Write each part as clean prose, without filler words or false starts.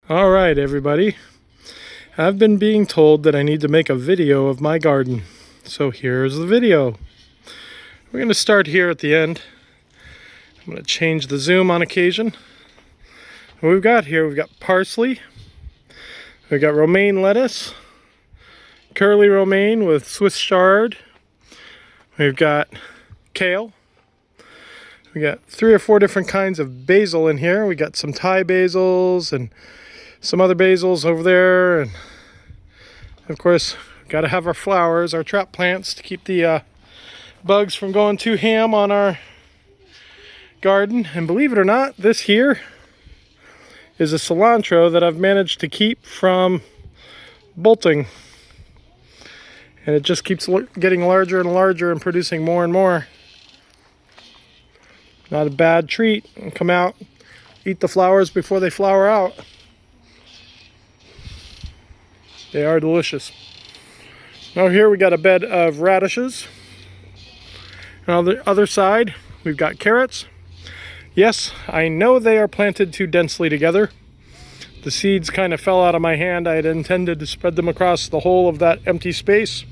All right, everybody. I've been being told that I need to make a video of my garden. So here's the video. We're going to start here at the end. I'm going to change the zoom on occasion. What we've got here, we've got parsley. We've got romaine lettuce. Curly romaine with Swiss chard. We've got kale. We got 3 or 4 different kinds of basil in here. We got some Thai basils and some other basils over there, and of course got to have our flowers, our trap plants, to keep the bugs from going too ham on our garden. And believe it or not, this here is a cilantro that I've managed to keep from bolting, and it just keeps getting larger and larger and producing more and more. Not a bad treat. Come out, eat the flowers before they flower out. They are delicious. Now here we got a bed of radishes. And on the other side, we've got carrots. Yes, I know they are planted too densely together. The seeds kind of fell out of my hand. I had intended to spread them across the whole of that empty space,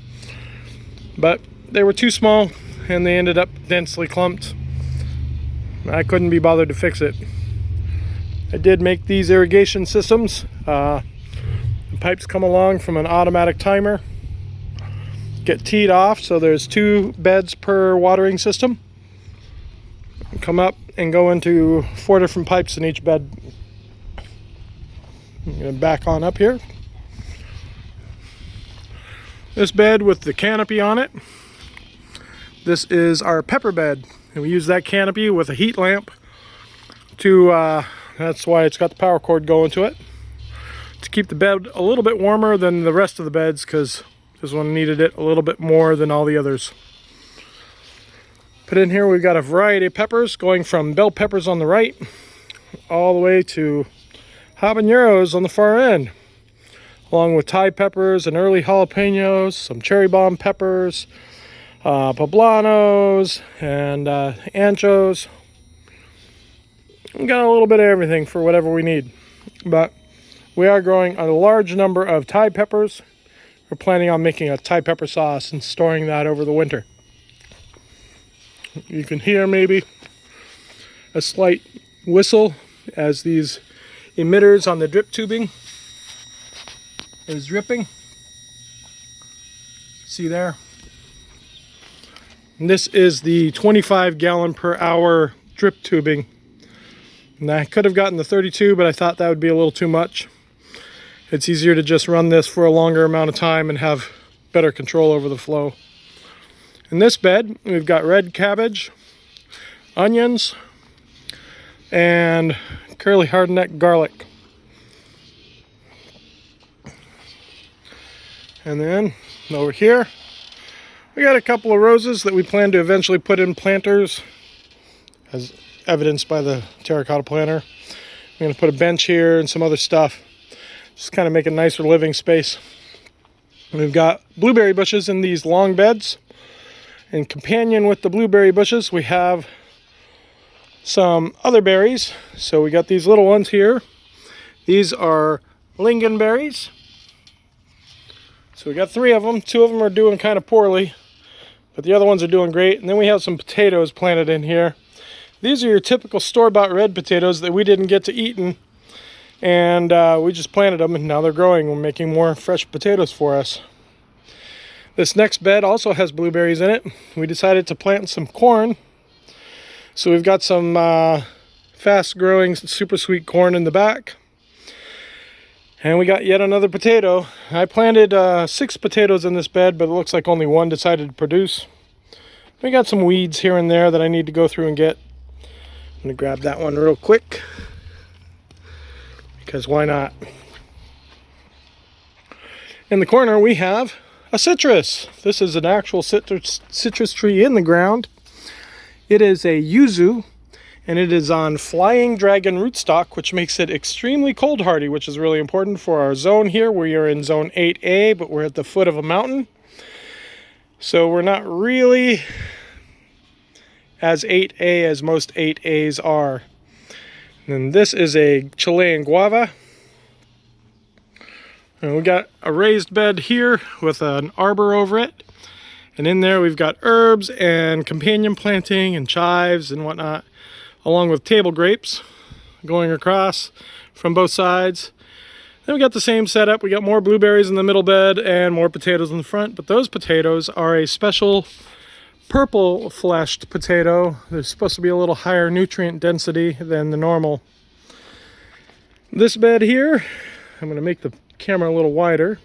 but they were too small and they ended up densely clumped. I couldn't be bothered to fix it. I did make these irrigation systems. The pipes come along from an automatic timer, get teed off, so there's 2 beds per watering system. Come up and go into 4 different pipes in each bed. I'm going to back on up here. This bed with the canopy on it, this is our pepper bed. And we use that canopy with a heat lamp to, that's why it's got the power cord going to it, to keep the bed a little bit warmer than the rest of the beds, because this one needed it a little bit more than all the others. But in here we've got a variety of peppers, going from bell peppers on the right all the way to habaneros on the far end, along with Thai peppers and early jalapenos, some cherry bomb peppers, poblanos, and anchos. We got a little bit of everything for whatever we need, but we are growing a large number of Thai peppers. We're planning on making a Thai pepper sauce and storing that over the winter. You can hear maybe a slight whistle as these emitters on the drip tubing is dripping. See there? And this is the 25 gallon per hour drip tubing. And I could have gotten the 32, but I thought that would be a little too much. It's easier to just run this for a longer amount of time and have better control over the flow. In this bed, we've got red cabbage, onions, and curly hardneck garlic. And then over here, we got a couple of roses that we plan to eventually put in planters, as evidenced by the terracotta planter. I'm going to put a bench here and some other stuff, just kind of make a nicer living space. We've got blueberry bushes in these long beds. In companion with the blueberry bushes, we have some other berries. So we got these little ones here. These are lingonberries. So we got 3 of them. 2 of them are doing kind of poorly, but the other ones are doing great. And then we have some potatoes planted in here. These are your typical store-bought red potatoes that we didn't get to eaten, and we just planted them, and now they're growing. We're making more fresh potatoes for us. This next bed also has blueberries in it. We decided to plant some corn. So we've got some fast-growing, super sweet corn in the back. And we got yet another potato. I planted 6 potatoes in this bed, but it looks like only 1 decided to produce. We got some weeds here and there that I need to go through and get. I'm going to grab that one real quick, because why not? In the corner we have a citrus. This is an actual citrus tree in the ground. It is a yuzu, and it is on flying dragon rootstock, which makes it extremely cold hardy, which is really important for our zone here. We are in zone 8A, but we're at the foot of a mountain. So we're not really as 8A as most 8As are. And this is a Chilean guava. And we got a raised bed here with an arbor over it. And in there we've got herbs and companion planting and chives and whatnot, along with table grapes going across from both sides. Then we got the same setup. We got more blueberries in the middle bed and more potatoes in the front, but those potatoes are a special purple fleshed potato. They're supposed to be a little higher nutrient density than the normal. This bed here, I'm going to make the camera a little wider.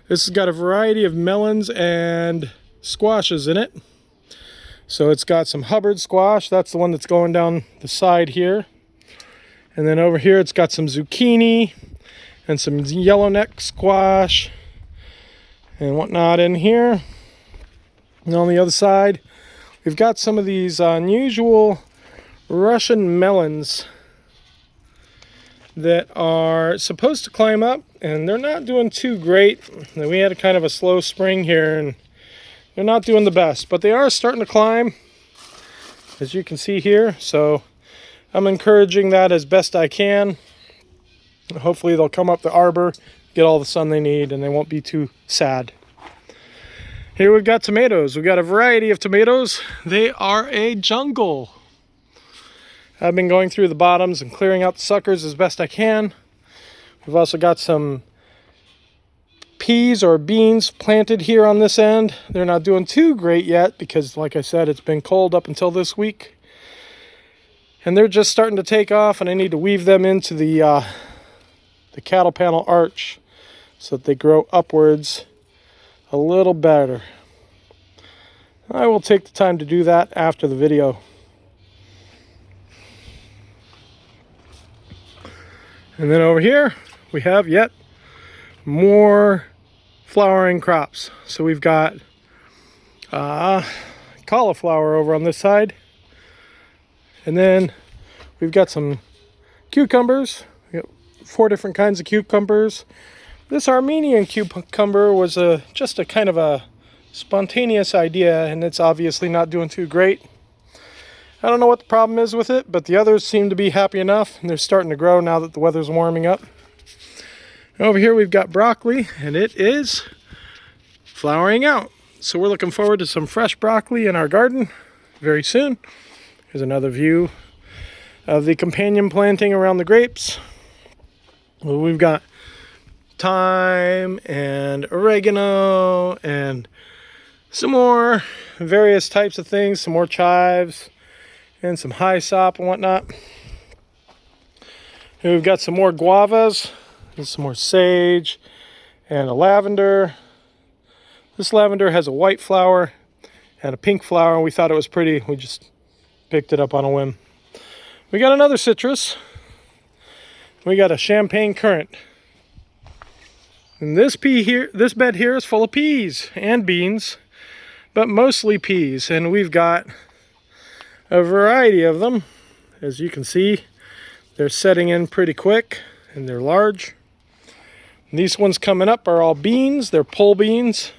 This has got a variety of melons and squashes in it. So it's got some Hubbard squash. That's the one that's going down the side here. And then over here it's got some zucchini and some yellowneck squash and whatnot in here. And on the other side, we've got some of these unusual Russian melons that are supposed to climb up, and they're not doing too great. We had a kind of a slow spring here, and they're not doing the best, but they are starting to climb, as you can see here. So I'm encouraging that as best I can. Hopefully they'll come up the arbor, get all the sun they need, and they won't be too sad. Here we've got tomatoes. We've got a variety of tomatoes. They are a jungle. I've been going through the bottoms and clearing out the suckers as best I can. We've also got some peas or beans planted here on this end. They're not doing too great yet because, like I said, it's been cold up until this week. And they're just starting to take off, and I need to weave them into the cattle panel arch so that they grow upwards a little better. I will take the time to do that after the video. And then over here we have yet more flowering crops. So we've got cauliflower over on this side, and then we've got some cucumbers. We got 4 different kinds of cucumbers. This Armenian cucumber was just a kind of a spontaneous idea, and it's obviously not doing too great. I don't know what the problem is with it, but the others seem to be happy enough, and they're starting to grow now that the weather's warming up. And over here we've got broccoli, and it is flowering out. So we're looking forward to some fresh broccoli in our garden very soon. Here's another view of the companion planting around the grapes. Well, we've got thyme and oregano and some more various types of things, some more chives and some hyssop and whatnot. And we've got some more guavas and some more sage and a lavender. This lavender has a white flower and a pink flower, and we thought it was pretty. We just picked it up on a whim. We got another citrus. We got a champagne currant. And this bed here is full of peas and beans, but mostly peas. And we've got a variety of them. As you can see, they're setting in pretty quick and they're large. And these ones coming up are all beans. They're pole beans,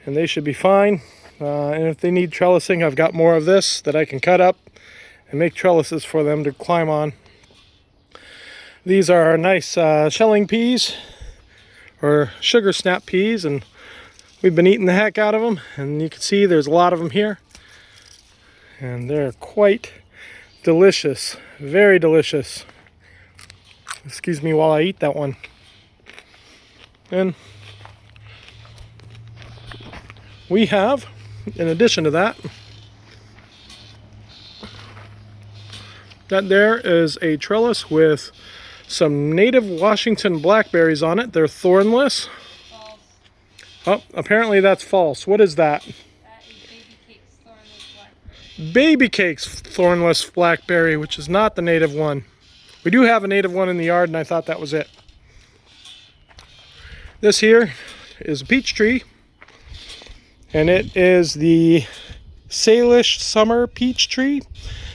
and they should be fine. And if they need trellising, I've got more of this that I can cut up and make trellises for them to climb on. These are our nice shelling peas, or sugar snap peas, and we've been eating the heck out of them. And you can see there's a lot of them here, and they're quite delicious, very delicious. Excuse me while I eat that one. And we have, in addition to that, that there is a trellis with some native Washington blackberries on it. They're thornless. False. Oh, apparently that's false. What is that? That is Baby Cake's thornless blackberry. Baby Cake's thornless blackberry, which is not the native one. We do have a native one in the yard, and I thought that was it. This here is a peach tree, and it is the Salish summer peach tree.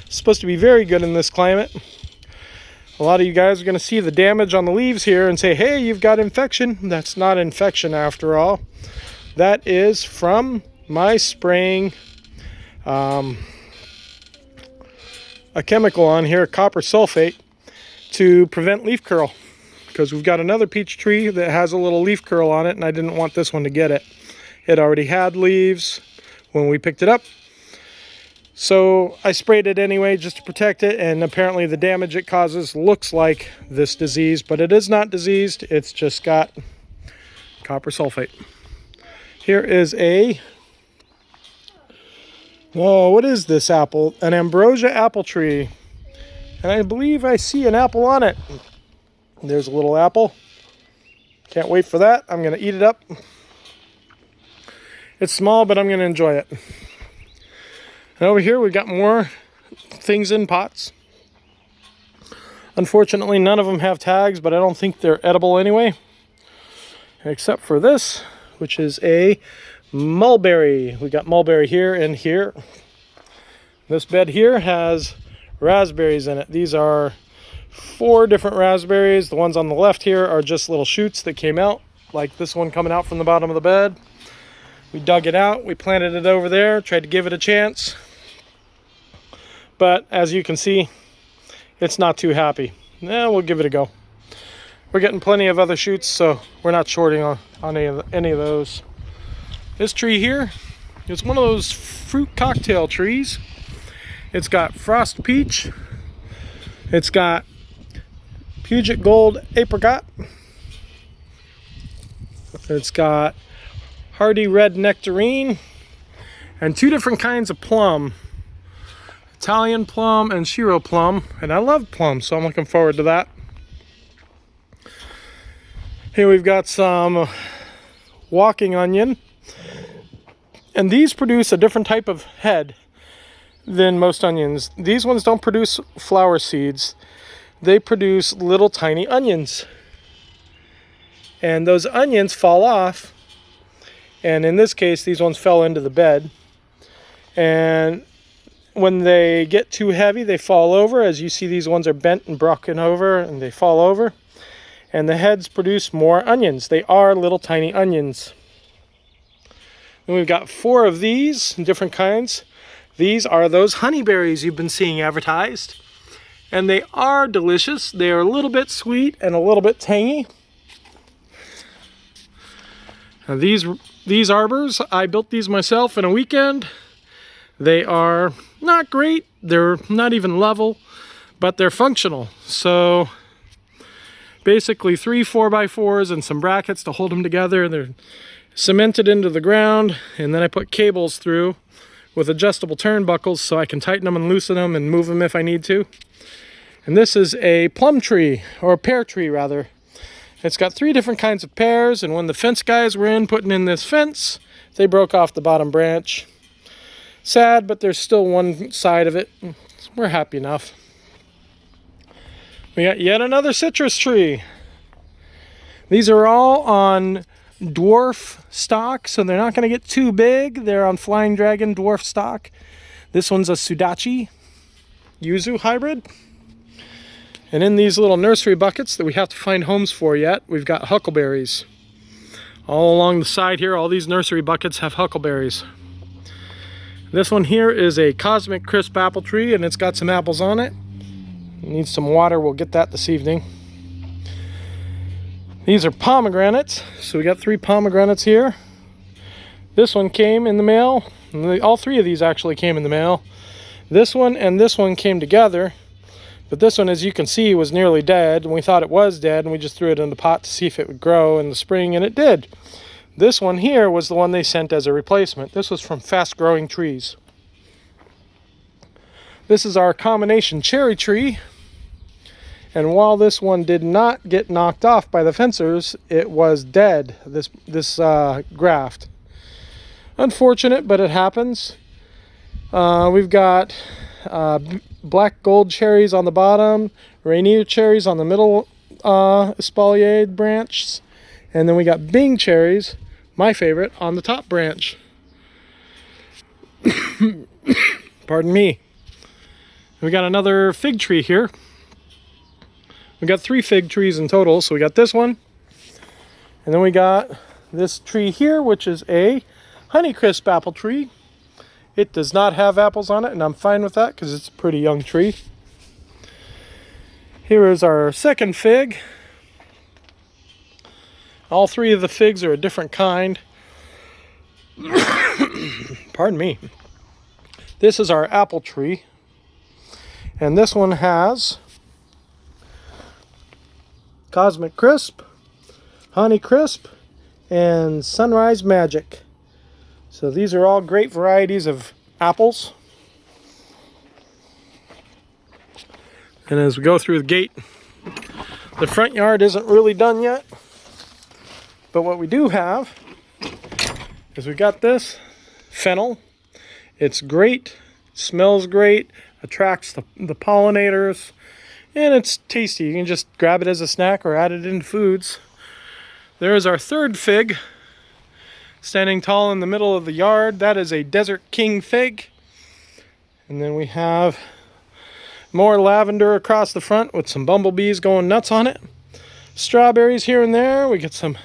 It's supposed to be very good in this climate. A lot of you guys are going to see the damage on the leaves here and say, hey, you've got infection. That's not infection after all. That is from my spraying a chemical on here, copper sulfate, to prevent leaf curl. because we've got another peach tree that has a little leaf curl on it, and I didn't want this one to get it. It already had leaves when we picked it up. So I sprayed it anyway just to protect it, and apparently the damage it causes looks like this disease, but it is not diseased. It's just got copper sulfate. Here is what is this apple? An ambrosia apple tree. And I believe I see an apple on it. There's a little apple. Can't wait for that. I'm going to eat it up. It's small, but I'm going to enjoy it. And over here we've got more things in pots. Unfortunately, none of them have tags, but I don't think they're edible anyway. Except for this, which is a mulberry. We got mulberry here and here. This bed here has raspberries in it. These are 4 different raspberries. The ones on the left here are just little shoots that came out, like this one coming out from the bottom of the bed. We dug it out, we planted it over there, tried to give it a chance. But as you can see, it's not too happy. We'll give it a go. We're getting plenty of other shoots, so we're not shorting on any of those. This tree here is one of those fruit cocktail trees. It's got frost peach. It's got Puget Gold apricot. It's got hardy red nectarine and 2 different kinds of plum. Italian plum and Shiro plum, and I love plum, so I'm looking forward to that. Here we've got some walking onion, and these produce a different type of head than most onions. These ones don't produce flower seeds. They produce little tiny onions, and those onions fall off, and in this case these ones fell into the bed, and when they get too heavy they fall over. As you see, these ones are bent and broken over and they fall over, and the heads produce more onions. They are little tiny onions. And we've got 4 of these different kinds. These are those honeyberries you've been seeing advertised, and they are delicious. They are a little bit sweet and a little bit tangy. Now these arbors, I built these myself in a weekend. They are not great, they're not even level, but they're functional. So basically 3 4x4s and some brackets to hold them together. They're cemented into the ground, and then I put cables through with adjustable turnbuckles so I can tighten them and loosen them and move them if I need to. And this is a plum tree, or a pear tree rather. It's got 3 different kinds of pears, and when the fence guys were in putting in this fence, they broke off the bottom branch. Sad, but there's still one side of it. We're happy enough. We got yet another citrus tree. These are all on dwarf stock, so they're not going to get too big. They're on Flying Dragon dwarf stock. This one's a Sudachi Yuzu hybrid. And in these little nursery buckets that we have to find homes for yet, we've got huckleberries. All along the side here, all these nursery buckets have huckleberries. This one here is a Cosmic Crisp apple tree, and it's got some apples on it. It needs some water. We'll get that this evening. These are pomegranates. So we got 3 pomegranates here. This one came in the mail. All 3 of these actually came in the mail. This one and this one came together. But this one, as you can see, was nearly dead. And we thought it was dead, and we just threw it in the pot to see if it would grow in the spring, and it did. This one here was the one they sent as a replacement. This was from Fast Growing Trees. This is our combination cherry tree. And while this one did not get knocked off by the fencers, it was dead, this graft. Unfortunate, but it happens. We've got black gold cherries on the bottom, Rainier cherries on the middle espalier branch, and then we got Bing cherries, my favorite, on the top branch. Pardon me. We got another fig tree here. We got 3 fig trees in total. So we got this one, and then we got this tree here, which is a Honeycrisp apple tree. It does not have apples on it, and I'm fine with that because it's a pretty young tree. Here is our second fig. All three of the figs are a different kind. Pardon me. This is our apple tree. And this one has Cosmic Crisp, Honey Crisp, and Sunrise Magic. So these are all great varieties of apples. And as we go through the gate, the front yard isn't really done yet. But what we do have is we got this fennel. It's great, smells great, attracts the pollinators, and it's tasty. You can just grab it as a snack or add it into foods. There is our third fig, standing tall in the middle of the yard. That is a Desert King fig. And then we have more lavender across the front with some bumblebees going nuts on it. Strawberries here and there. We get some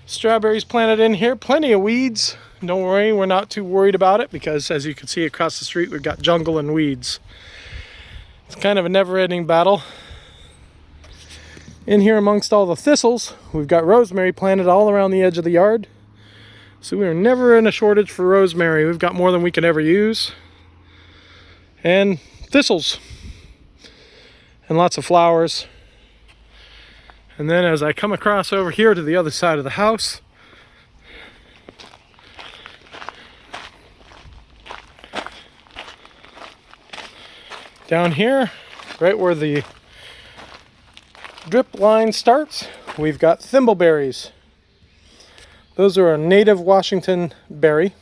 strawberries planted in here. Plenty of weeds. Don't worry, we're not too worried about it because as you can see across the street, we've got jungle and weeds. It's kind of a never-ending battle. In here amongst all the thistles, we've got rosemary planted all around the edge of the yard. So we are never in a shortage for rosemary. We've got more than we can ever use. And thistles. And lots of flowers. And then as I come across over here to the other side of the house, down here, right where the drip line starts, we've got thimbleberries. Those are a native Washington berry,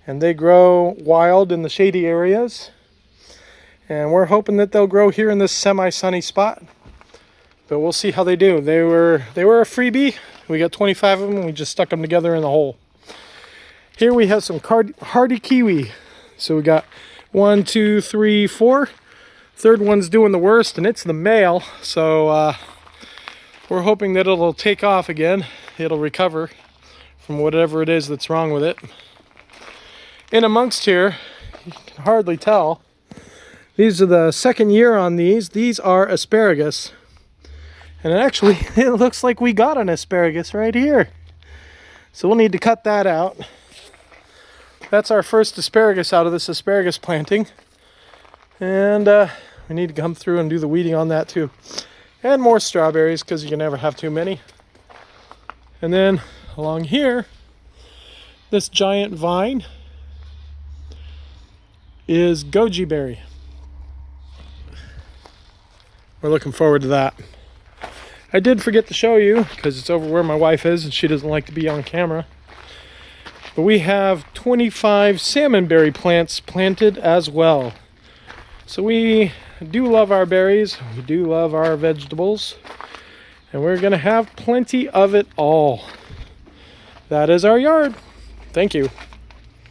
and they grow wild in the shady areas. And we're hoping that they'll grow here in this semi-sunny spot. But we'll see how they do. They were a freebie. We got 25 of them, and we just stuck them together in the hole. Here we have some hardy kiwi. So we got 1, 2, 3, 4. Third one's doing the worst, and it's the male. So we're hoping that it'll take off again. It'll recover from whatever it is that's wrong with it. In amongst here, you can hardly tell. These are the second year on these. These are asparagus. And actually, it looks like we got an asparagus right here. So we'll need to cut that out. That's our first asparagus out of this asparagus planting. And we need to come through and do the weeding on that too. And more strawberries, because you can never have too many. And then along here, this giant vine is goji berry. We're looking forward to that. I did forget to show you, because it's over where my wife is and she doesn't like to be on camera. But we have 25 salmonberry plants planted as well. So we do love our berries, we do love our vegetables, and we're going to have plenty of it all. That is our yard. Thank you.